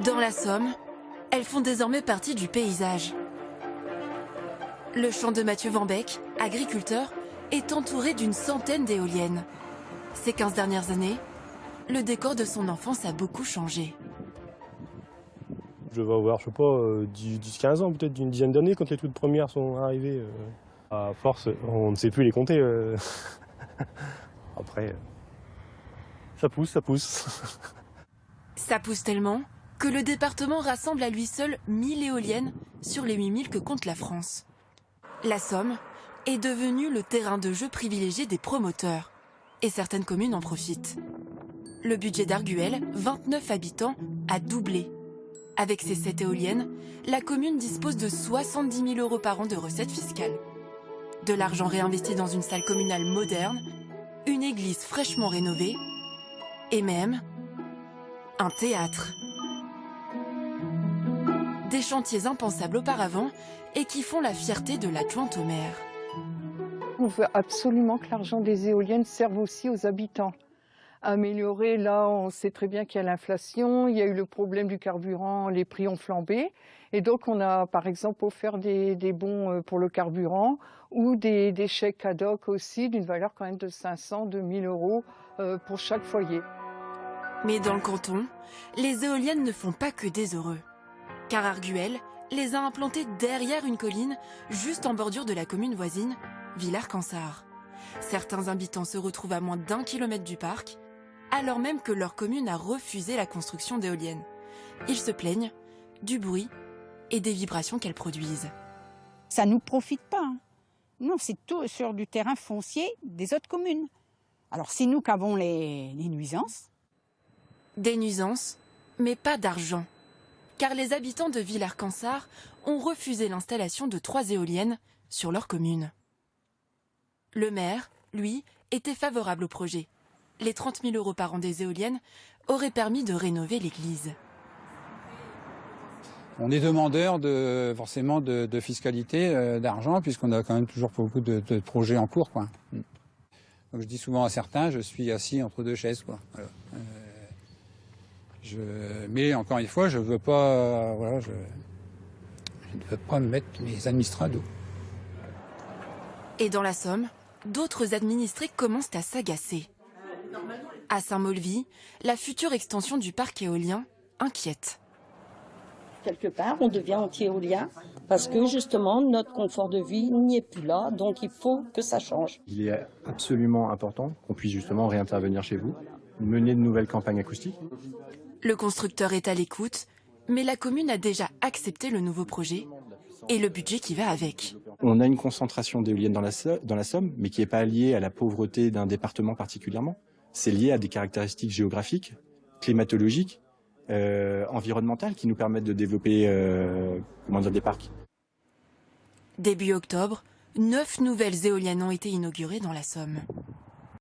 Dans la Somme, elles font désormais partie du paysage. Le champ de Mathieu Vanbeck, agriculteur, est entouré d'une centaine d'éoliennes. Ces 15 dernières années, le décor de son enfance a beaucoup changé. Je vais avoir, je sais pas, 10-15 ans, peut-être d'une dizaine d'années, quand les toutes premières sont arrivées. À force, on ne sait plus les compter. Après, ça pousse, ça pousse. Ça pousse tellement que le département rassemble à lui seul 1000 éoliennes sur les 8000 que compte la France. La Somme est devenue le terrain de jeu privilégié des promoteurs. Et certaines communes en profitent. Le budget d'Arguel, 29 habitants, a doublé. Avec ses 7 éoliennes, la commune dispose de 70 000 € par an de recettes fiscales. De l'argent réinvesti dans une salle communale moderne, une église fraîchement rénovée et même un théâtre. Des chantiers impensables auparavant et qui font la fierté de l'adjointe au maire. On veut absolument que l'argent des éoliennes serve aussi aux habitants. Améliorer, là, on sait très bien qu'il y a l'inflation, il y a eu le problème du carburant, les prix ont flambé. Et donc, on a, par exemple, offert des bons pour le carburant ou des chèques ad hoc aussi, d'une valeur quand même de 500, 2000 € pour chaque foyer. Mais dans le canton, les éoliennes ne font pas que des heureux. Car Arguel les a implantées derrière une colline, juste en bordure de la commune voisine, Villars-Cansart. Certains habitants se retrouvent à moins d'1 kilomètre du parc, alors même que leur commune a refusé la construction d'éoliennes. Ils se plaignent du bruit et des vibrations qu'elles produisent. Ça ne nous profite pas. Hein. Non, c'est tout sur du terrain foncier des autres communes. Alors c'est nous qui avons les nuisances. Des nuisances, mais pas d'argent. Car les habitants de Villars-Cansart ont refusé l'installation de 3 éoliennes sur leur commune. Le maire, lui, était favorable au projet. Les 30 000 € par an des éoliennes auraient permis de rénover l'église. On est demandeur forcément de fiscalité, d'argent, puisqu'on a quand même toujours beaucoup de projets en cours, quoi. Donc je dis souvent à certains, je suis assis entre deux chaises, quoi. Voilà. Mais encore une fois, je veux pas, voilà, je ne veux pas me mettre mes administrés à dos. Et dans la Somme, d'autres administrés commencent à s'agacer. À Saint-Maulvy, la future extension du parc éolien inquiète. Quelque part, on devient anti-éolien parce que justement, notre confort de vie n'y est plus là, donc il faut que ça change. Il est absolument important qu'on puisse justement réintervenir chez vous, mener de nouvelles campagnes acoustiques. Le constructeur est à l'écoute, mais la commune a déjà accepté le nouveau projet et le budget qui va avec. On a une concentration d'éoliennes dans la Somme, mais qui n'est pas liée à la pauvreté d'un département particulièrement. C'est lié à des caractéristiques géographiques, climatologiques, environnementales qui nous permettent de développer des parcs. Début octobre, 9 nouvelles éoliennes ont été inaugurées dans la Somme.